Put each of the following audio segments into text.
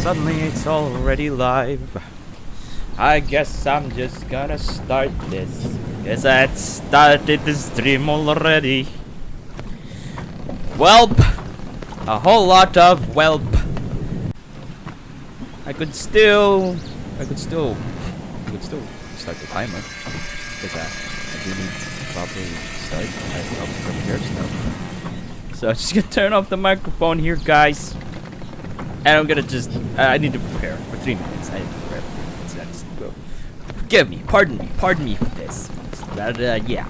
suddenly it's already live. I guess I'm just gonna start this. Guess I started the stream already. Welp! A whole lot of welp. I could still start the timer. Because I do need to properly start. I have to prepare stuff. So I'm just gonna turn off the microphone here, guys. And I'm gonna just, I need to prepare for 3 minutes. I need to prepare for 3 minutes. That's, well, forgive me, pardon me for this. But, yeah.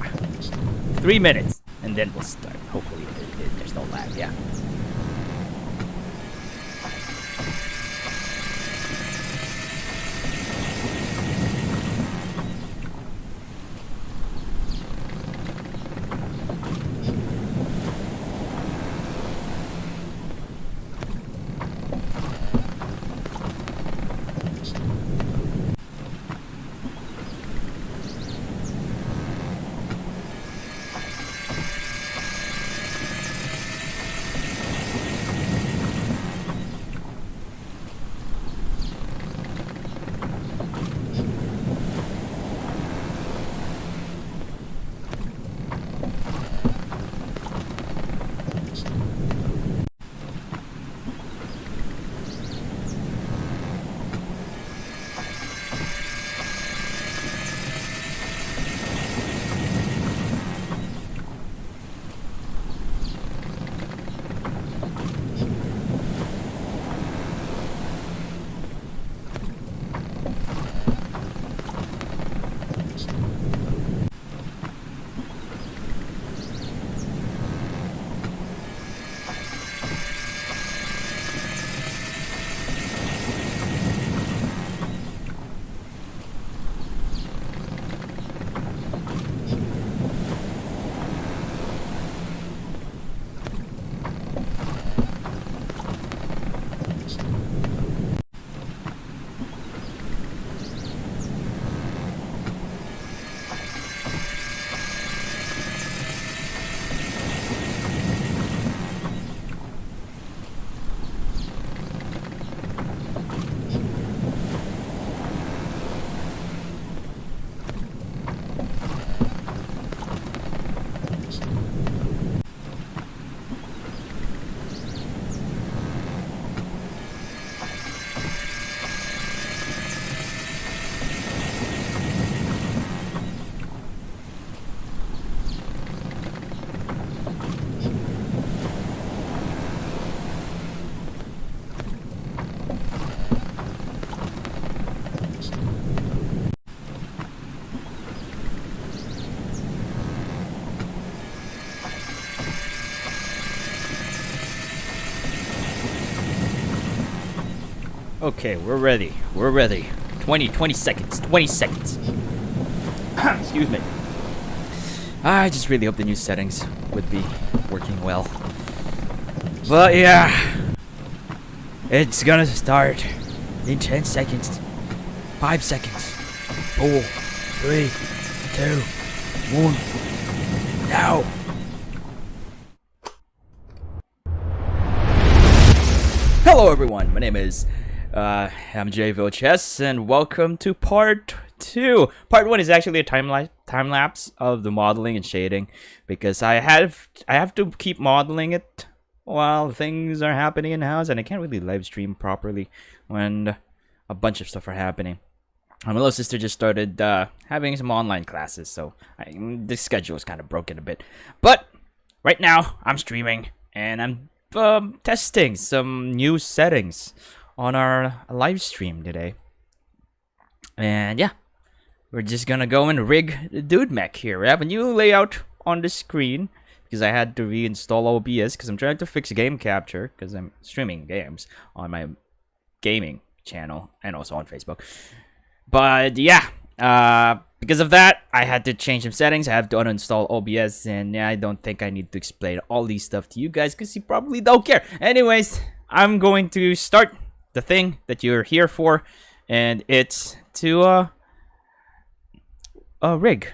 3 minutes, and then we'll start. Hopefully there's no lag, yeah. Okay, we're ready. 20 seconds. Excuse me. I just really hope the new settings would be working well. But yeah, it's gonna start in 10 seconds. 5 seconds. 4, 3, 2, 1. Now. Hello everyone, my name is MJVilchess, and welcome to part 2. Part 1 is actually a time lapse of the modeling and shading, because I have to keep modeling it while things are happening in the house, and I can't really live stream properly when a bunch of stuff are happening. My little sister just started having some online classes, so the schedule is kind of broken a bit. But right now I'm streaming and I'm testing some new settings on our live stream today. And yeah, we're just gonna go and rig the Dude Mech here. We have a new layout on the screen because I had to reinstall OBS because I'm trying to fix game capture because I'm streaming games on my gaming channel and also on Facebook. But yeah, because of that, I had to change some settings. I have to uninstall OBS, and yeah, I don't think I need to explain all these stuff to you guys because you probably don't care. Anyways, I'm going to start the thing that you're here for, and it's to rig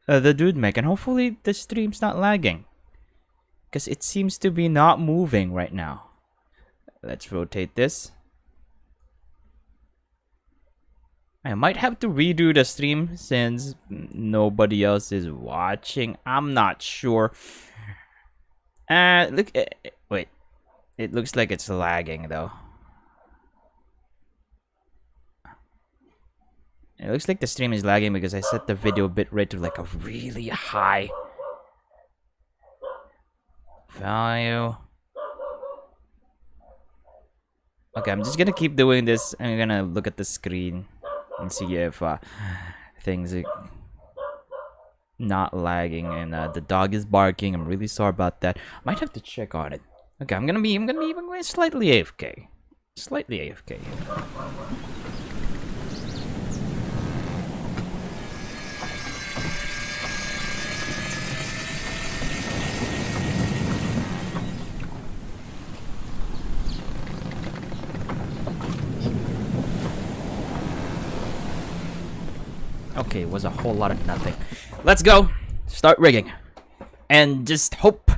the Dude Mech, and hopefully the stream's not lagging because it seems to be not moving right now. Let's rotate this. I might have to redo the stream since nobody else is watching. I'm not sure. Look, wait. It looks like it's lagging though. It looks like the stream is lagging because I set the video bitrate to like a really high value. Okay, I'm just gonna keep doing this. I'm gonna look at the screen and see if things are not lagging. And the dog is barking. I'm really sorry about that. Might have to check on it. Okay, I'm gonna be even going slightly AFK. Slightly AFK. Okay, it was a whole lot of nothing. Let's go. Start rigging. And just hope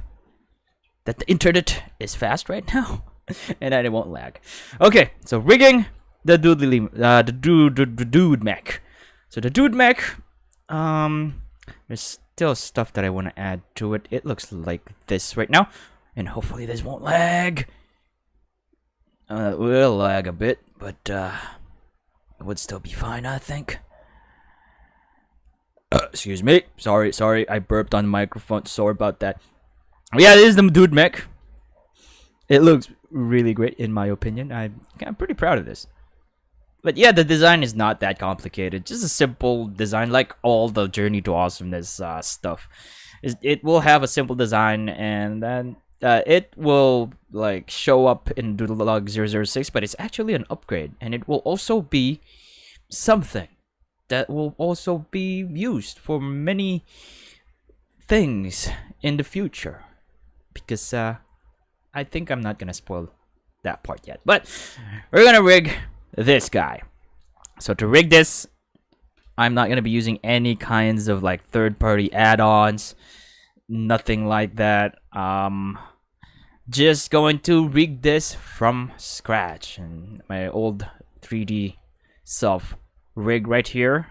that the internet is fast right now. And that it won't lag. Okay, so rigging the dude mech. So the dude mech, there's still stuff that I want to add to it. It looks like this right now. And hopefully this won't lag. It will lag a bit, but it would still be fine, I think. Excuse me. Sorry. I burped on the microphone. Sorry about that. Yeah, it is the dude mech. It looks really great in my opinion. I'm pretty proud of this. But yeah, the design is not that complicated. Just a simple design, like all the Journey to Awesomeness stuff. It will have a simple design, and then it will like show up in Doodlelog 006, but it's actually an upgrade, and it will also be something that will also be used for many things in the future. Because I think I'm not gonna spoil that part yet. But we're gonna rig this guy. So to rig this, I'm not gonna be using any kinds of like third-party add-ons. Nothing like that. Just going to rig this from scratch. And my old 3D self rig right here.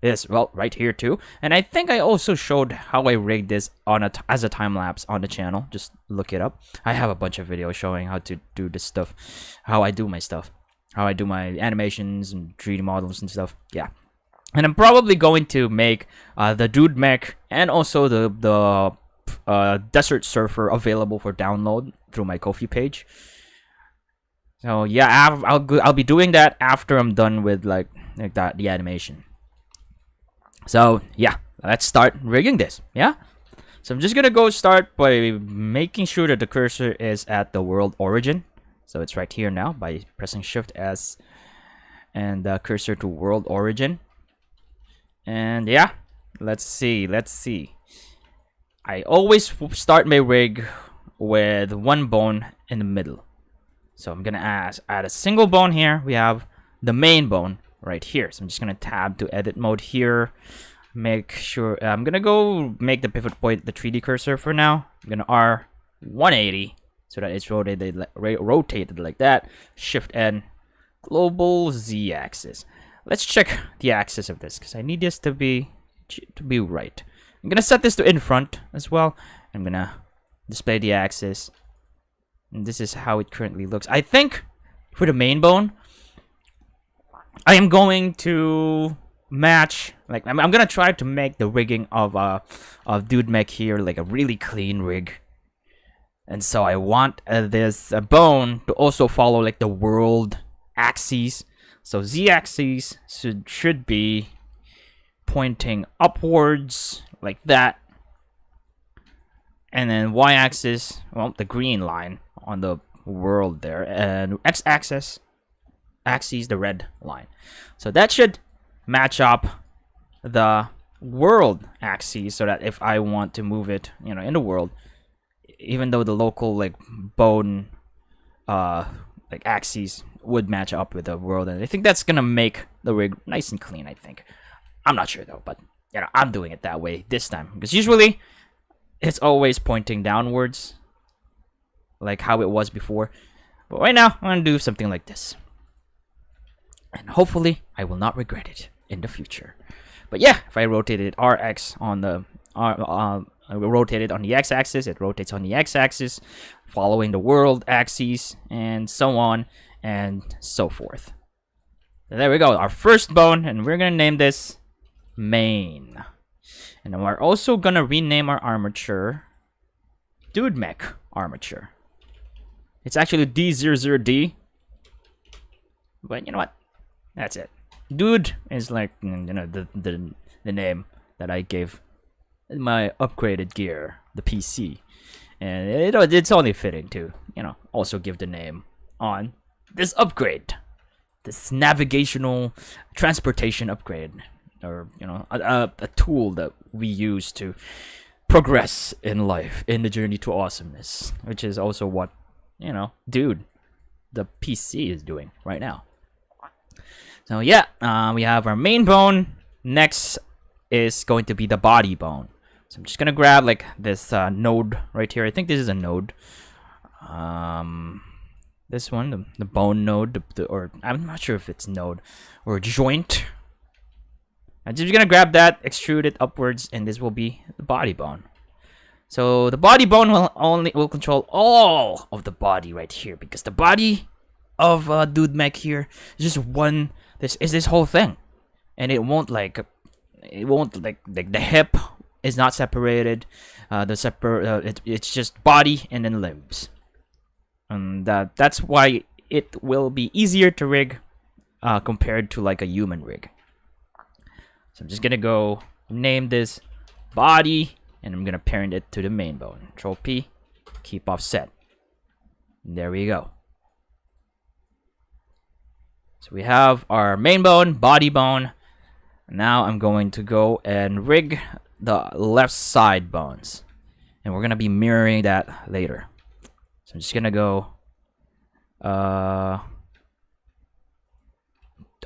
Yes, well, right here too. And I think I also showed how I rigged this on as a time lapse on the channel. Just look it up. I have a bunch of videos showing how to do this stuff, how I do my stuff, how I do my animations and 3D models and stuff. Yeah, and I'm probably going to make the dude mech and also the desert surfer available for download through my KoFi page. So yeah, I'll be doing that after I'm done with like that the animation. So yeah, let's start rigging this. Yeah, so I'm just gonna go start by making sure that the cursor is at the world origin. So it's right here now by pressing Shift S and cursor to world origin. And yeah, let's see. I always start my rig with one bone in the middle. So I'm gonna add a single bone here. We have the main bone right here. So I'm just gonna tab to edit mode here. Make sure I'm gonna go make the pivot point the 3D cursor for now. I'm gonna R 180 so that it's rotated like that. Shift N, global Z axis. Let's check the axis of this because I need this to be right. I'm gonna set this to in front as well. I'm gonna display the axis. And this is how it currently looks. I think for the main bone, I am going to match, like I'm gonna try to make the rigging of dude mech here like a really clean rig. And so I want this bone to also follow like the world axes. So Z axis should be pointing upwards like that. And then Y axis, well, the green line on the world there, and X axis the red line. So that should match up the world axis so that if I want to move it, you know, in the world, even though the local like bone like axes would match up with the world, and I think that's gonna make the rig nice and clean. I think. I'm not sure though, but you know, I'm doing it that way this time because usually it's always pointing downwards like how it was before. But right now, I'm gonna do something like this. and hopefully I will not regret it in the future. But yeah, if I rotated RX on the rotate it on the x-axis, it rotates on the x-axis, following the world axis, and so on and so forth. There we go, our first bone, and we're gonna name this Main. And then we're also gonna rename our armature Dude Mech armature. It's actually D00D, but you know what? That's it. Dude is like, you know, the name that I gave my upgraded gear, the PC, and it's only fitting to, you know, also give the name on this upgrade, this navigational transportation upgrade, or you know, a tool that we use to progress in life in the journey to awesomeness, which is also what, you know, dude, the PC is doing right now. So yeah, we have our main bone. Next is going to be the body bone. So I'm just gonna grab like this node right here. I think this is a node. This one, the bone node, or I'm not sure if it's node or joint. I'm just gonna grab that, extrude it upwards, and this will be the body bone. So the body bone will control all of the body right here, because the body of Dude Mech here is just one. This is this whole thing, and it won't like the hip is not separated. It's just body and then limbs, and that's why it will be easier to rig compared to like a human rig. So I'm just gonna go name this body, and I'm gonna parent it to the main bone. Control P, keep offset. And there we go. So we have our main bone, body bone. Now I'm going to go and rig the left side bones, and we're gonna be mirroring that later. So I'm just gonna go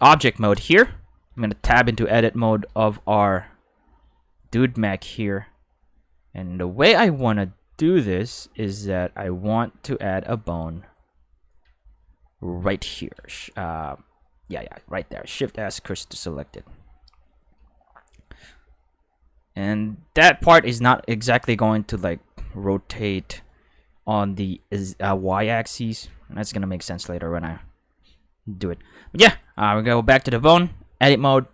object mode here. I'm gonna tab into edit mode of our Dude Mech here, and the way I want to do this is that I want to add a bone right here. Yeah, right there. Shift S, cursor to selected. And that part is not exactly going to like rotate on the y-axis. That's gonna make sense later when I do it. But yeah, we're gonna go back to the bone, edit mode.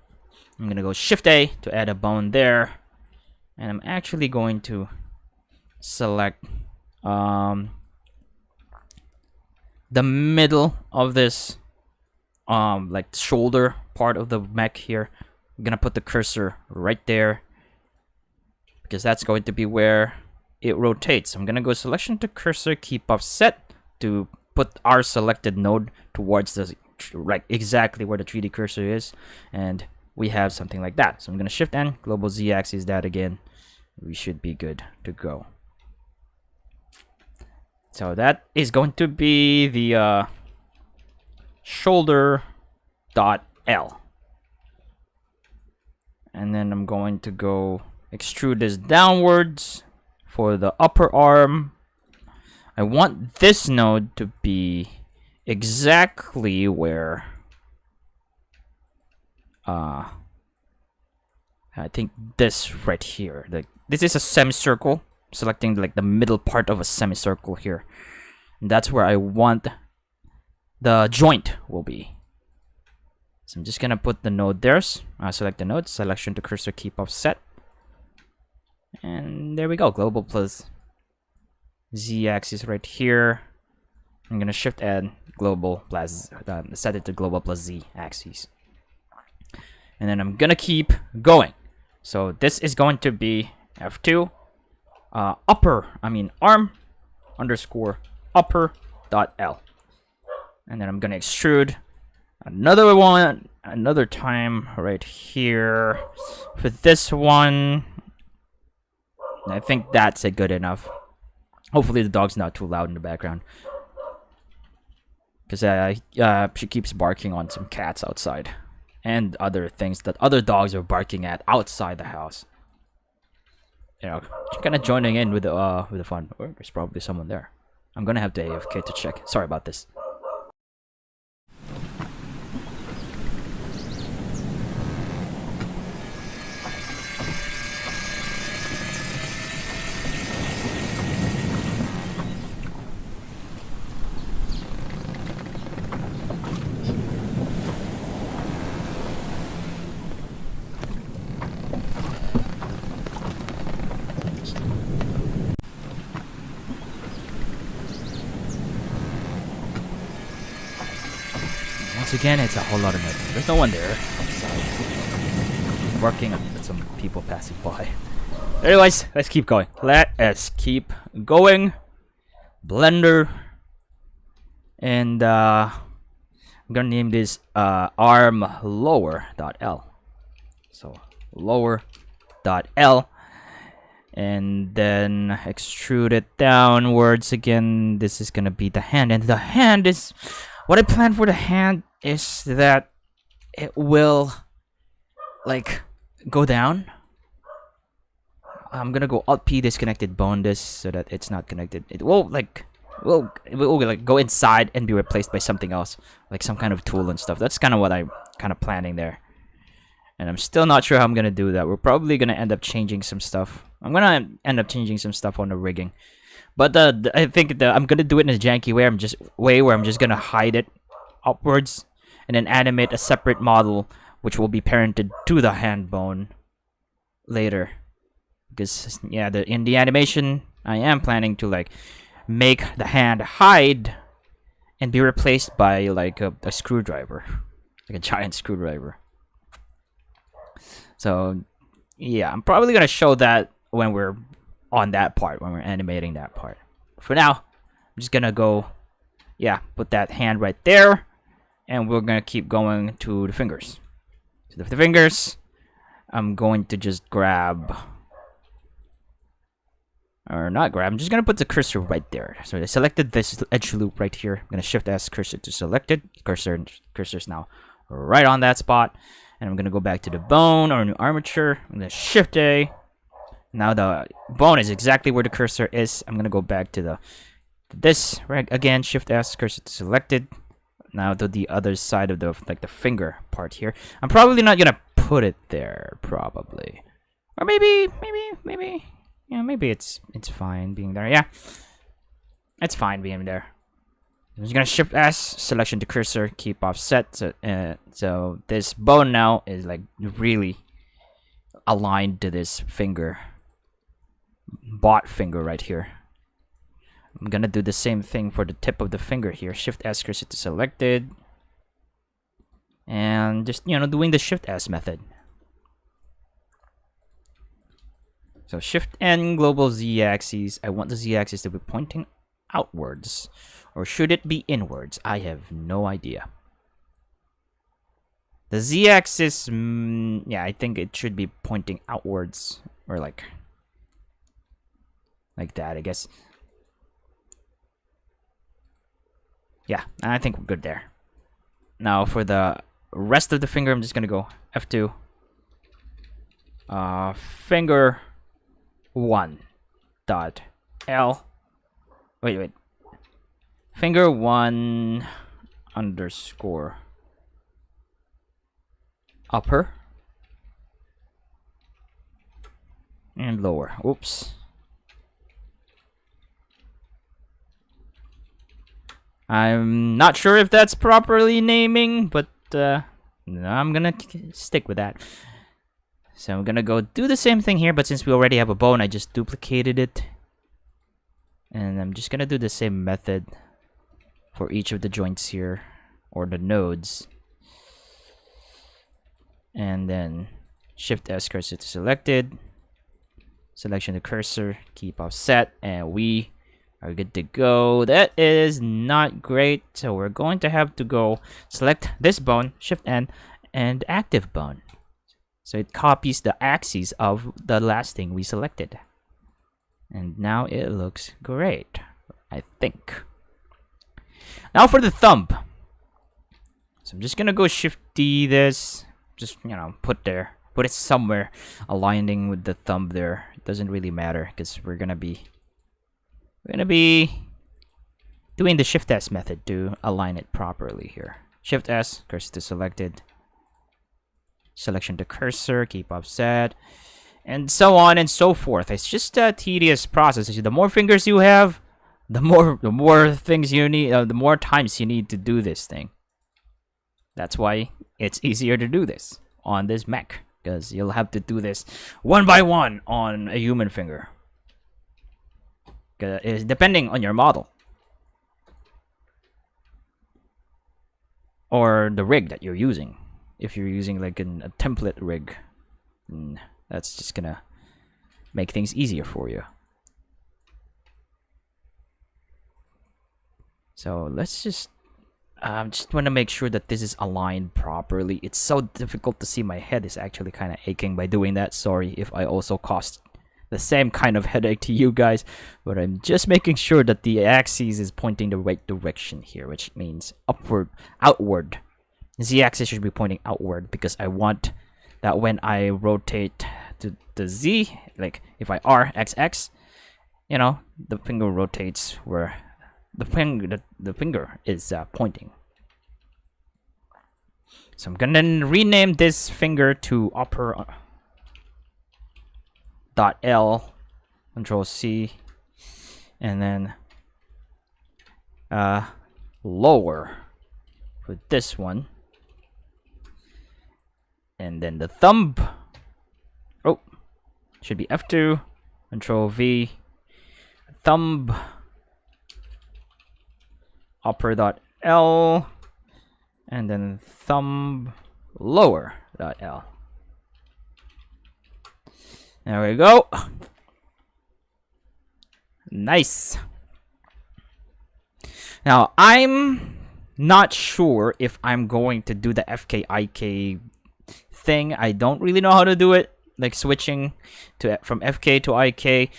I'm gonna go Shift A to add a bone there, and I'm actually going to select the middle of this like shoulder part of the mech here. I'm gonna put the cursor right there, because that's going to be where it rotates. I'm gonna go selection to cursor, keep offset to put our selected node towards the right exactly where the 3D cursor is, and we have something like that. So I'm gonna Shift N, global Z axis that again. We should be good to go. So that is going to be the shoulder dot L, and then I'm going to go extrude this downwards for the upper arm. I want this node to be exactly where I think this right here. This is a semicircle. Selecting like the middle part of a semicircle here, and that's where I want the joint will be. So I'm just gonna put the node there. Select the node, selection to cursor, keep offset, and there we go. Global plus Z axis right here. I'm gonna Shift N, global plus set it to global plus Z axis, and then I'm gonna keep going. So this is going to be F2 arm underscore upper dot L, and then I'm gonna extrude another one another time right here for this one. And I think that's a good enough. Hopefully the dog's not too loud in the background, because she keeps barking on some cats outside and other things that other dogs are barking at outside the house. You know, kind of joining in with the fun. Or there's probably someone there. I'm gonna have to AFK to check. Sorry about this. once again, it's a whole lot of noise. There's no one there outside. Working with some people passing by. Anyways, let's keep going. Let us keep going. Blender. And I'm gonna name this arm lower.l. So lower.l. And then extrude it downwards again. This is gonna be the hand, and the hand is what I plan for the hand is that it will like go down. I'm gonna go Alt P disconnected bone this so that it's not connected. It will like go inside and be replaced by something else, like some kind of tool and stuff. That's kind of what I'm kind of planning there. And I'm still not sure how I'm gonna do that. We're probably gonna end up changing some stuff. I'm gonna end up changing some stuff on the rigging, but I think I'm gonna do it in a janky way. I'm just gonna hide it upwards and then animate a separate model which will be parented to the hand bone later. Because yeah, in the animation I am planning to like make the hand hide and be replaced by like a screwdriver, like a giant screwdriver. So yeah, I'm probably gonna show that when we're on that part, when we're animating that part. For now, I'm just gonna go, yeah, put that hand right there, and we're gonna keep going to the fingers. So the fingers, I'm going to just grab, or not grab, I'm just gonna put the cursor right there. So I selected this edge loop right here. I'm gonna Shift S cursor to selected. Cursor's now right on that spot. And I'm gonna go back to the bone or new armature. I'm gonna Shift A. Now the bone is exactly where the cursor is. I'm gonna go back to this right again. Shift S cursor to selected. Now to the other side of the the finger part here. I'm probably not gonna put it there, probably, or maybe. Yeah, maybe it's fine being there. Yeah, it's fine being there. I'm just gonna Shift S, selection to cursor, keep offset. So this bone now is like really aligned to this finger, bot finger right here. I'm gonna do the same thing for the tip of the finger here. Shift S cursor to selected, and just doing the Shift S method. So Shift N global Z axis. I want the Z axis to be pointing outwards, or should it be inwards? I have no idea. The Z axis, yeah, I think it should be pointing outwards, or like that, I guess. Yeah, I think we're good there. Now for the rest of the finger, I'm just gonna go F2. Finger 1 dot L. Wait. Finger 1 underscore upper and lower. Oops. I'm not sure if that's properly naming, but I'm gonna stick with that. So I'm gonna go do the same thing here, but since we already have a bone, I just duplicated it. And I'm just gonna do the same method for each of the joints here, or the nodes. And then Shift S cursor to selected, selection to cursor, keep offset, and we are good to go. That is not great, so we're going to have to go select this bone, Shift N, and active bone. So it copies the axes of the last thing we selected. And now it looks great, I think. Now for the thumb. So I'm just gonna go Shift D this, just put it somewhere aligning with the thumb there. It doesn't really matter because we're gonna be doing the Shift S method to align it properly here. Shift S, cursor to selected, selection to cursor, keep offset, and so on and so forth. It's just a tedious process. The more fingers you have, the more things you need, the more times you need to do this thing. That's why it's easier to do this on this mech, because you'll have to do this one by one on a human finger. Depending on your model. or the rig that you're using. If you're using like a template rig, that's just gonna make things easier for you. So let's just want to make sure that this is aligned properly. It's so difficult to see. My head is actually kind of aching by doing that. Sorry if I also caused the same kind of headache to you guys, but I'm just making sure that the axis is pointing the right direction here, which means outward. The z-axis should be pointing outward because I want that when I rotate to the z, like if I XX, you know, the finger rotates where the finger is pointing. So I'm gonna rename this finger to upper dot L, Control C, and then lower for this one, and then the thumb. Oh, should be F2, Control V, thumb. Upper dot L, and then thumb lower dot L. There we go. Nice. Now I'm not sure if I'm going to do the FK-IK thing. I don't really know how to do it, like switching to from FK to IK.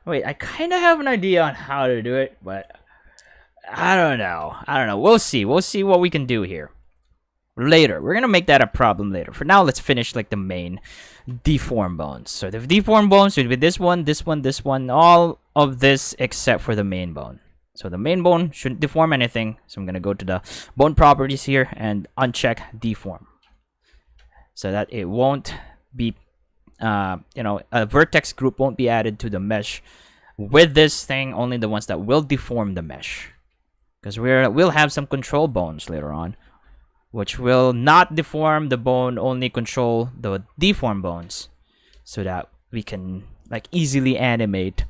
Wait, I kind of have an idea on how to do it, but I don't know. We'll see what we can do here later. We're gonna make that a problem later. For now, let's finish like the main deform bones. So the deform bones would be this one, all of this except for the main bone. So the main bone shouldn't deform anything. So I'm gonna go to the bone properties here and uncheck deform, so that it won't be, a vertex group won't be added to the mesh with this thing. Only the ones that will deform the mesh. Because we'll have some control bones later on, which will not deform the bone, only control the deform bones, so that we can like easily animate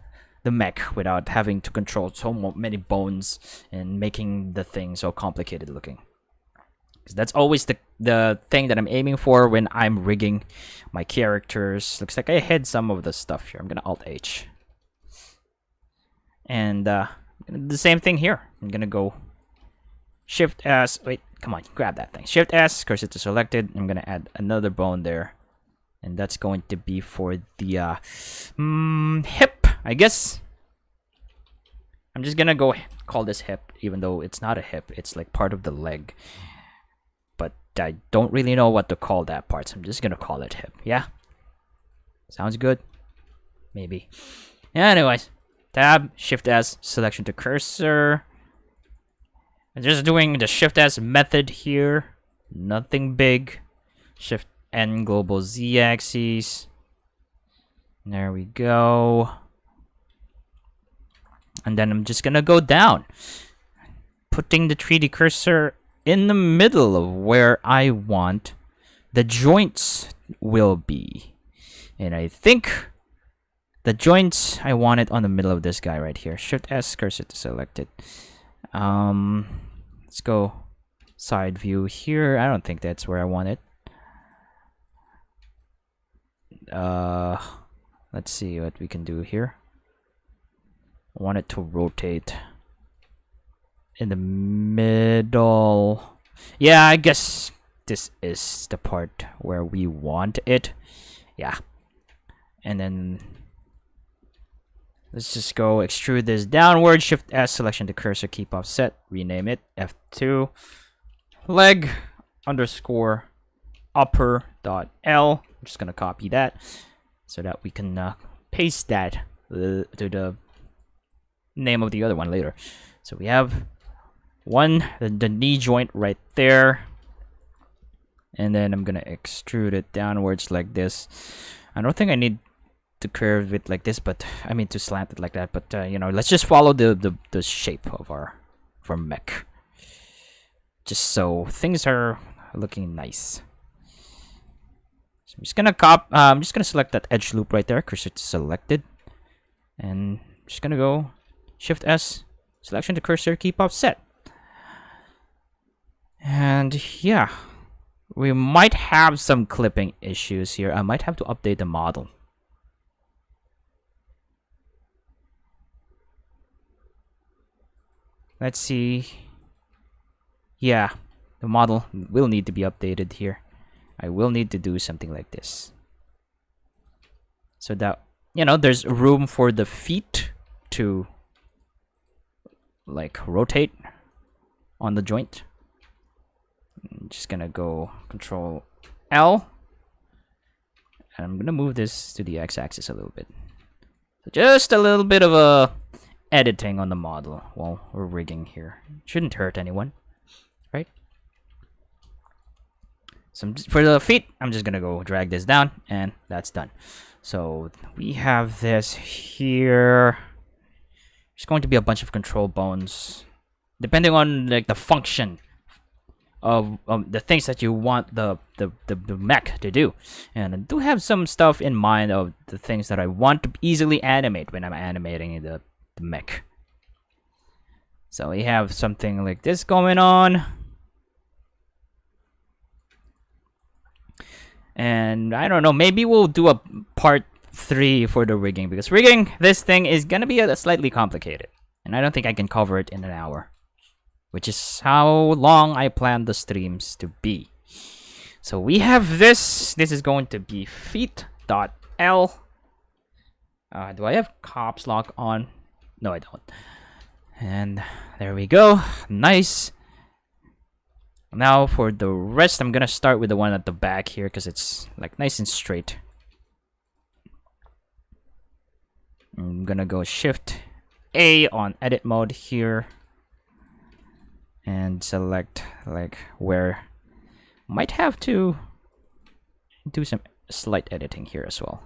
the mech without having to control so many bones and making the thing so complicated looking. Because that's always the thing that I'm aiming for when I'm rigging my characters. Looks like I hid some of the stuff here. I'm gonna Alt H. And the same thing here. I'm gonna go Shift S. Wait, come on, grab that thing. Shift S, cursor to selected. I'm gonna add another bone there, and that's going to be for the hip, I guess. I'm just gonna go call this hip, even though it's not a hip. It's like part of the leg, but I don't really know what to call that part, so I'm just gonna call it hip. Yeah, sounds good. Maybe. Anyways. Tab, Shift S, selection to cursor. I'm just doing the Shift S method here. Nothing big. Shift N, global Z axis. There we go. And then I'm just gonna go down, putting the 3D cursor in the middle of where I want the joints will be. And I think the joints, I want it on the middle of this guy right here. Shift S, cursor to selected. Let's go side view here. I don't think that's where I want it. Let's see what we can do here. I want it to rotate in the middle. Yeah, I guess this is the part where we want it. Yeah. And then let's just go extrude this downward. Shift S, selection to cursor, keep offset, rename it F2. Leg underscore upper dot L. I'm just gonna copy that so that we can paste that to the name of the other one later. So we have the knee joint right there, and then I'm gonna extrude it downwards like this. I don't think I need to curve it like this, but I mean to slant it like that, but let's just follow the shape of our mech, just so things are looking nice. So I'm just gonna I'm just gonna select that edge loop right there, cursor to selected, and I'm just gonna go Shift S, selection to cursor, keep offset. And And yeah, we might have some clipping issues here. I might have to update the model. Let's see. Yeah, the model will need to be updated here. I will need to do something like this, so that, you know, there's room for the feet to like rotate on the joint. I'm just gonna go Control L, and I'm gonna move this to the x-axis a little bit. So just a little bit of a editing on the model while we're rigging here. Shouldn't hurt anyone, right? So for the feet, I'm just gonna go drag this down, and that's done. So we have this here. There's going to be a bunch of control bones, depending on like the function of the things that you want the mech to do. And I do have some stuff in mind of the things that I want to easily animate when I'm animating the mech. So we have something like this going on. And I don't know, maybe we'll do a part 3 for the rigging, because rigging this thing is gonna be slightly complicated, and I don't think I can cover it in an hour, which is how long I plan the streams to be. So we have this. This is going to be feet.l. Do I have caps lock on? No, I don't. And there we go. Nice. Now for the rest, I'm gonna start with the one at the back here, because it's like nice and straight. I'm gonna go Shift A on edit mode here, and select like where might have to do some slight editing here as well.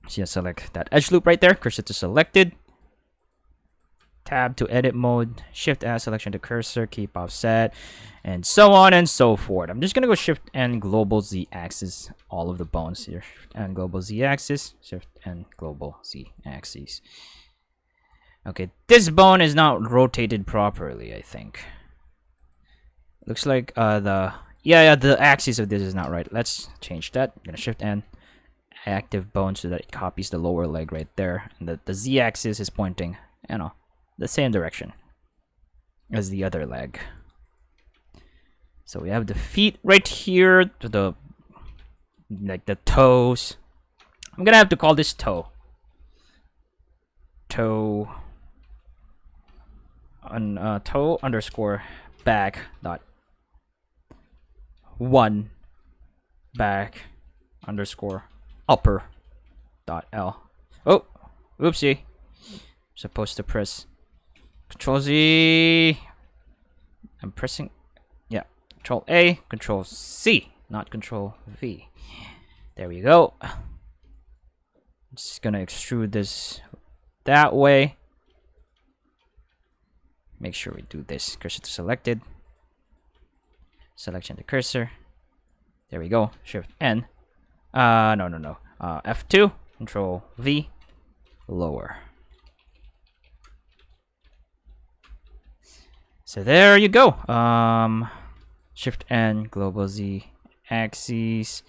So select that edge loop right there, cursor to selected, tab to edit mode, Shift S, selection to cursor, keep offset, and so on and so forth. I'm just gonna go Shift and global Z axis, all of the bones here, Shift and global Z axis, Shift and global Z axis. Okay, this bone is not rotated properly, I think. Looks like the axis of this is not right. Let's change that. I'm gonna Shift and active bone so that it copies the lower leg right there, and the Z axis is pointing, you know, the same direction as the other leg. So we have the feet right here to the like the toes. I'm gonna have to call this toe. Toe underscore back dot 1 back underscore upper dot L. Oh, oopsie. Supposed to press Control Z. I'm pressing, yeah, Control A, Control C, not Control V. There we go. I'm just gonna extrude this that way. Make sure we do this. Cursor to selected. Selection to cursor. There we go. Shift N. No. F2. Control V. Lower. So there you go. Shift N, global Z axis.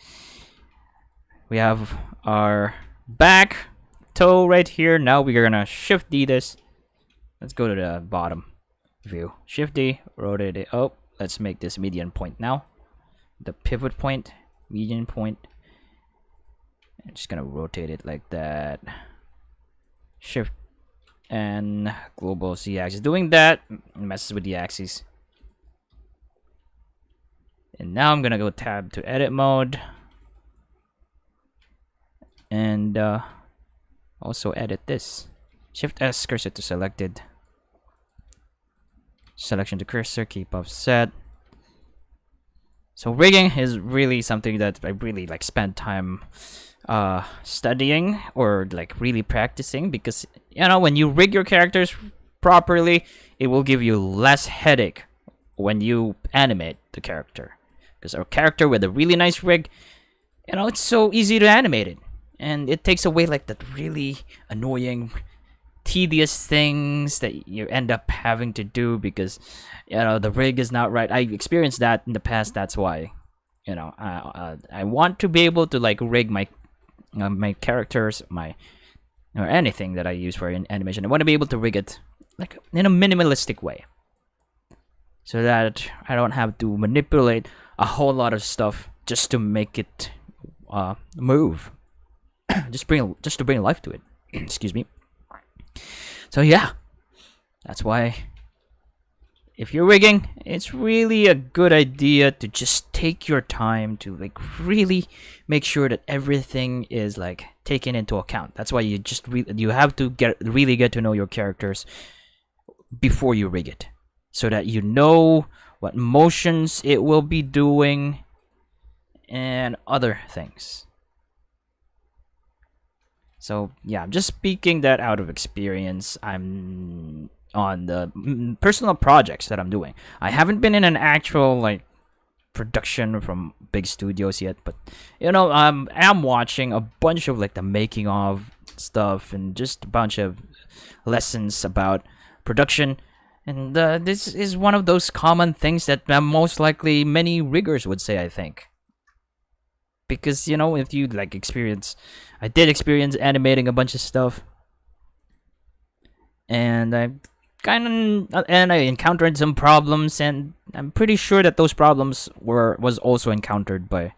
We have our back toe right here. Now we're gonna Shift D this. Let's go to the bottom view. Shift D, rotate it up. Let's make this median point now. The pivot point, median point. I'm just gonna rotate it like that. Shift and global Z axis. Doing that messes with the axes. And now I'm gonna go tab to edit mode, and also edit this. Shift S, cursor to selected. Selection to cursor, keep offset. So rigging is really something that I really like spend time studying or like really practicing, because you know, when you rig your characters properly, it will give you less headache when you animate the character. Because our character with a really nice rig, you know, it's so easy to animate it, and it takes away like that really annoying tedious things that you end up having to do because the rig is not right. I experienced that in the past. That's why I want to be able to like rig my my characters, or anything that I use for animation. I want to be able to rig it like in a minimalistic way, so that I don't have to manipulate a whole lot of stuff just to make it move, just to bring life to it. Excuse me. So yeah, that's why if you're rigging, it's really a good idea to just take your time to like really make sure that everything is like taken into account. That's why you just you have to really get to know your characters before you rig it, so that you know what motions it will be doing and other things. So yeah, I'm just speaking that out of experience. I'm on the personal projects that I'm doing. I haven't been in an actual like production from big studios yet, but I'm watching a bunch of like the making of stuff and just a bunch of lessons about production. And this is one of those common things that most likely many riggers would say, I think. Because, if you like I did experience animating a bunch of stuff. And I encountered some problems, and I'm pretty sure that those problems was also encountered by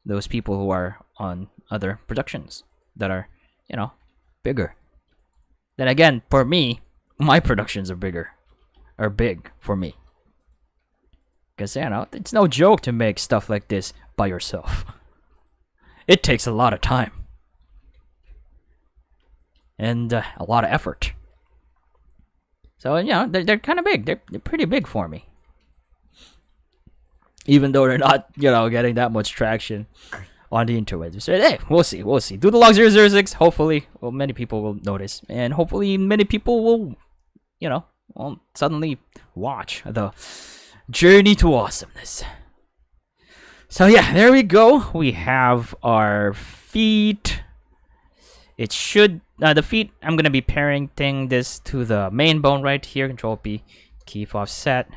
those people who are on other productions that are, bigger. Then again, for me, my productions are big for me. Because, it's no joke to make stuff like this by yourself. It takes a lot of time. And a lot of effort. So, they're kind of big. They're pretty big for me. Even though they're not, getting that much traction on the interwebs. So, hey, we'll see. Do the log 006. Hopefully, many people will notice. And hopefully, many people will, will suddenly watch the journey to awesomeness. So, yeah, there we go. We have our feet. It should... the feet, I'm going to be parenting this to the main bone right here. Control P, keep offset.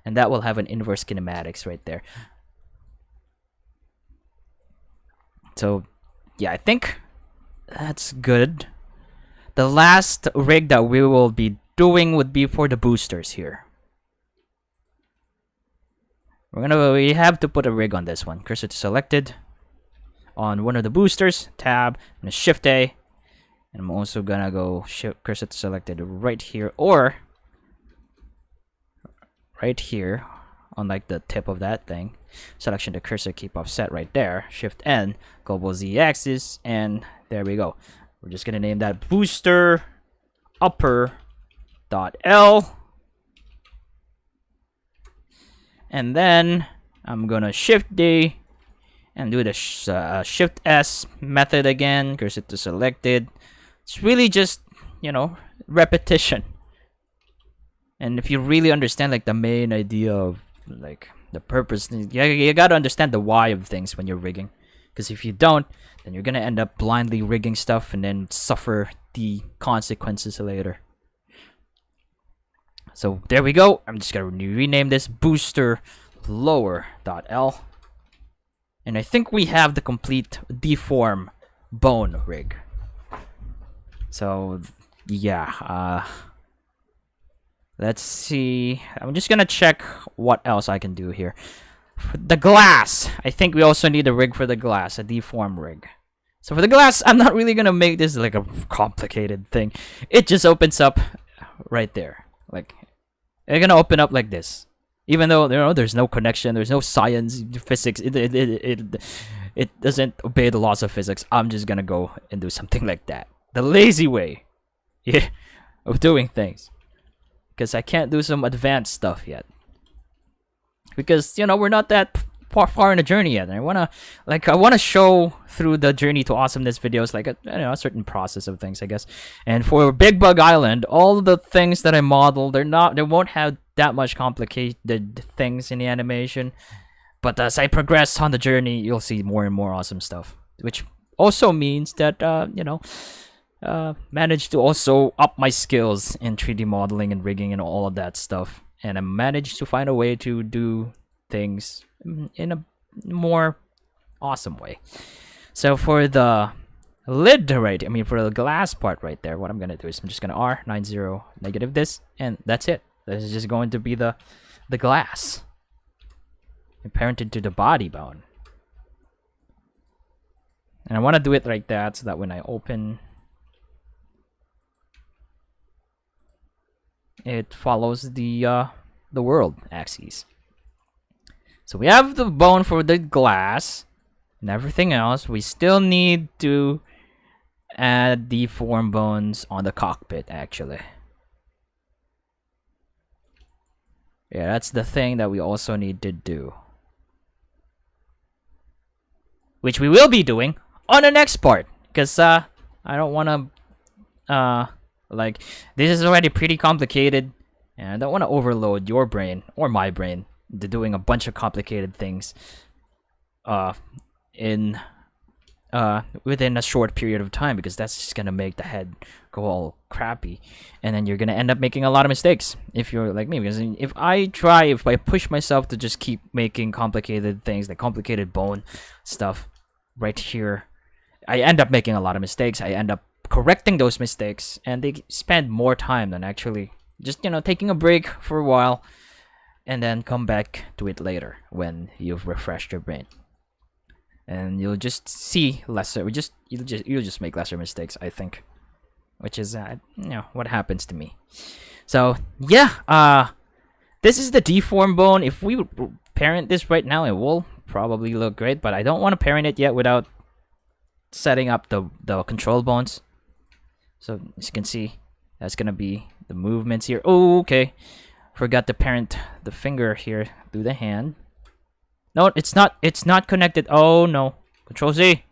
And that will have an inverse kinematics right there. So, yeah, I think that's good. The last rig that we will be doing would be for the boosters here. We have to put a rig on this one. Cursor to selected. On one of the boosters, tab, I'm going to Shift A. And I'm also gonna go cursor to selected right here, or right here on like the tip of that thing. Selection to cursor, keep offset right there. Shift N, global Z axis, and there we go. We're just gonna name that booster upper dot L, and then I'm gonna Shift D and do the Shift S method again. Cursor to selected. It's really just, repetition. And if you really understand like the main idea of like the purpose, you gotta understand the why of things when you're rigging. Because if you don't, then you're gonna end up blindly rigging stuff and then suffer the consequences later. So there we go. I'm just gonna rename this booster lower.L. And I think we have the complete deform bone rig. So, yeah, let's see. I'm just gonna check what else I can do here. For the glass, I think we also need a rig for the glass, a deform rig. So for the glass, I'm not really gonna make this like a complicated thing. It just opens up right there. Like, it's gonna open up like this. Even though, there's no connection, there's no science, physics, it doesn't obey the laws of physics. I'm just gonna go and do something like that. The lazy way, of doing things, because I can't do some advanced stuff yet. Because we're not that far in the journey yet. And I wanna show through the journey to awesomeness videos like a certain process of things, I guess. And for Big Bug Island, all the things that I model, they won't have that much complicated things in the animation. But as I progress on the journey, you'll see more and more awesome stuff, which also means that managed to also up my skills in 3D modeling and rigging and all of that stuff. And I managed to find a way to do things in a more awesome way. So for the lid right, for the glass part right there, what I'm gonna do is I'm just gonna R90 negative this, and that's it. This is just going to be the glass parented to the body bone. And I want to do it like that so that when I open, it follows the world axis. So we have the bone for the glass and everything else. We still need to add deform bones on the cockpit, actually. Yeah, that's the thing that we also need to do, which we will be doing on the next part, because I don't want to like, this is already pretty complicated, and I don't want to overload your brain or my brain to doing a bunch of complicated things in within a short period of time, because that's just gonna make the head go all crappy, and then you're gonna end up making a lot of mistakes if you're like me. Because if I push myself to just keep making complicated things, like complicated bone stuff right here, I end up making a lot of mistakes. I end up correcting those mistakes, and they spend more time than actually just, you know, taking a break for a while and then come back to it later when you've refreshed your brain. And you'll just see lesser. You'll just make lesser mistakes, I think, which is what happens to me. So yeah, this is the deform bone. If we parent this right now, it will probably look great, but I don't want to parent it yet without setting up the control bones. So as you can see, that's gonna be the movements here. Oh, okay, forgot to parent the finger here through the hand. No, it's not connected. Oh no. Control Z.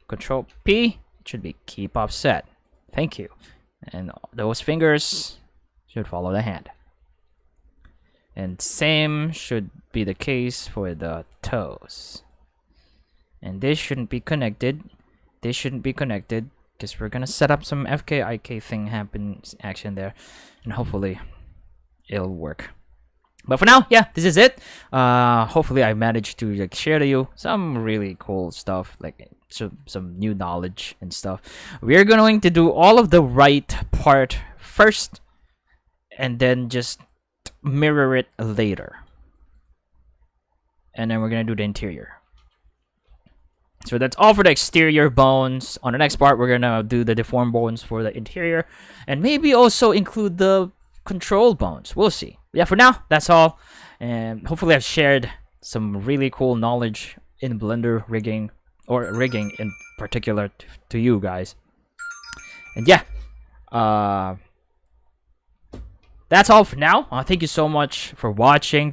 Control P. It should be keep offset. Thank you. And those fingers should follow the hand. And same should be the case for the toes. And this shouldn't be connected. This shouldn't be connected, because we're gonna set up some FKIK thing action there, and hopefully it'll work. But for now, yeah, this is it. Hopefully I managed to like share to you some really cool stuff, like some new knowledge and stuff. We're going to do all of the right part first, and then just mirror it later. And then we're gonna do the interior. So that's all for the exterior bones. On the next part, we're gonna do the deform bones for the interior, and maybe also include the control bones. We'll see. Yeah, for now, that's all. And hopefully I've shared some really cool knowledge in Blender rigging, or rigging in particular to you guys. And yeah, that's all for now. Thank you so much for watching.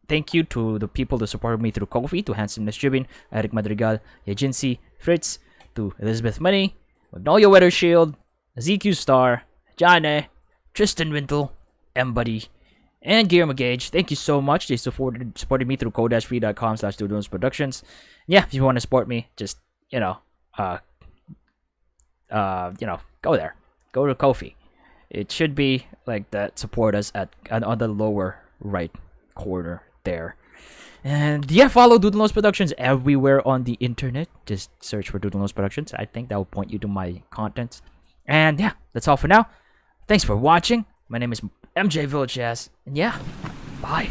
Thank you to the people that supported me through KoFi, to Handsomeness, Jubin, Erick Madrigal, yaejinssi, Fritz, to Elizabeth Munie, Magnolia Weathershield, ZQ Star, Jane, Tristan Wintle, Mbuddy, and GulliermoGage. Thank you so much. They supported me through ko-fi.com/doodlesproductions. Yeah, if you want to support me, just go there. Go to KoFi. It should be like that. Support us on the lower right corner there. And yeah, follow Doodlenose Productions everywhere on the internet. Just search for Doodlenose Productions. I think that will point you to my contents. And yeah, that's all for now. Thanks for watching. My name is MJ Vilches, and yeah, bye.